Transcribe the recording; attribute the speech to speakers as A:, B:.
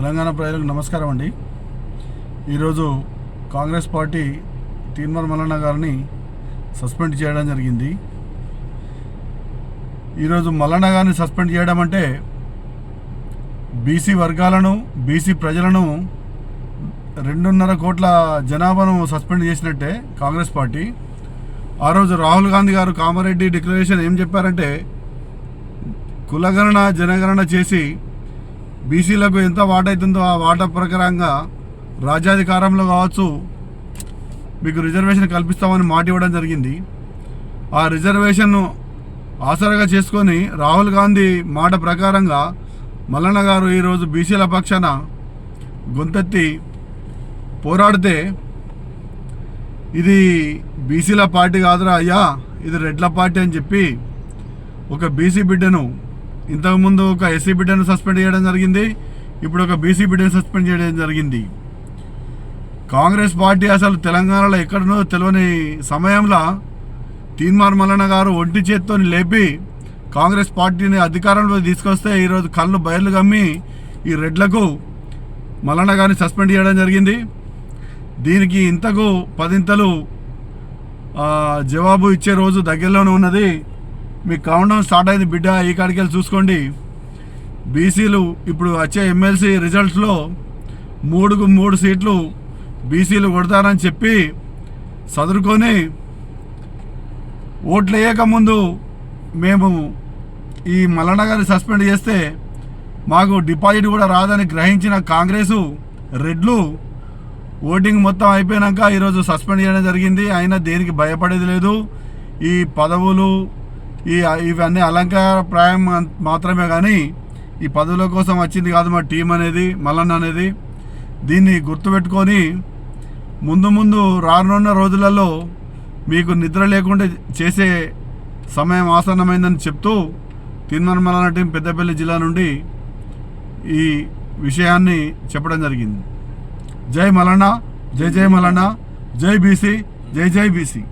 A: తెలంగాణ ప్రజలకు నమస్కారం అండి. ఈరోజు కాంగ్రెస్ పార్టీ తీన్మార్ మల్లన్న గారిని సస్పెండ్ చేయడం జరిగింది. ఈరోజు మల్లన్న గారిని సస్పెండ్ చేయడం అంటే బీసీ వర్గాలను, బీసీ ప్రజలను 2.5 కోట్ల జనాభాను సస్పెండ్ చేసినట్టే కాంగ్రెస్ పార్టీ. ఆ రోజు రాహుల్ గాంధీ గారు కామారెడ్డి డిక్లరేషన్ ఏం చెప్పారంటే, కులగణన జనగణన చేసి బీసీలకు ఎంత వాటా అవుతుందో ఆ వాటా ప్రకారంగా రాజ్యాధికారంలో కావచ్చు మీకు రిజర్వేషన్ కల్పిస్తామని మాట ఇవ్వడం జరిగింది. ఆ రిజర్వేషన్ను ఆసరాగా చేసుకొని రాహుల్ గాంధీ మాట ప్రకారంగా మల్లన్న గారు ఈరోజు బీసీల పక్షాన గొంతెత్తి పోరాడితే, ఇది బీసీల పార్టీ కాదురా అయ్యా, ఇది రెడ్ల పార్టీ అని చెప్పి ఒక బీసీ బిడ్డను, ఇంతకుముందు ఒక ఎస్సీ బిడ్డను సస్పెండ్ చేయడం జరిగింది, ఇప్పుడు ఒక బీసీ బిడ్డను సస్పెండ్ చేయడం జరిగింది. కాంగ్రెస్ పార్టీ అసలు తెలంగాణలో ఎక్కడనో తెలియని సమయంలో తీన్మార్ మల్లన్న గారు ఒంటి చేత్తో లేపి కాంగ్రెస్ పార్టీని అధికారంలో తీసుకొస్తే ఈరోజు కళ్ళు బయర్లు గమ్మి ఈ రెడ్లకు మల్లన్న గారిని సస్పెండ్ చేయడం జరిగింది. దీనికి ఇంతకు 10 జవాబు ఇచ్చే రోజు దగ్గరలోనే ఉన్నది. మీ కౌంట్డౌన్ స్టార్ట్ అయింది బిడ్డ, ఈ కాడికి వెళ్ళి చూసుకోండి. బీసీలు ఇప్పుడు వచ్చే ఎమ్మెల్సీ రిజల్ట్స్లో 3కు 3 సీట్లు బీసీలు కొడతారని చెప్పి చదువుకొని ఓట్లు వేయకముందు మేము ఈ మల్లన్న గారిని సస్పెండ్ చేస్తే మాకు డిపాజిట్ కూడా రాదని గ్రహించిన కాంగ్రెసు రెడ్లు ఓటింగ్ మొత్తం అయిపోయాక ఈరోజు సస్పెండ్ చేయడం జరిగింది. అయినా దేనికి భయపడేది లేదు. ఈ పదవులు ఇవన్నీ అలంకారప్రాయం మాత్రమే కానీ ఈ పదవుల కోసం వచ్చింది కాదు మా టీం అనేది, మల్లన్న అనేది. దీన్ని గుర్తుపెట్టుకొని ముందు రానున్న రోజులలో మీకు నిద్ర లేకుండా చేసే సమయం ఆసన్నమైందని చెప్తూ తీన్మార్ మల్లన్న టీం పెద్దపల్లి జిల్లా నుండి ఈ విషయాన్ని చెప్పడం జరిగింది. జై మల్లన్న, జై జై మల్లన్న, జై బీసీ, జై జై బీసీ.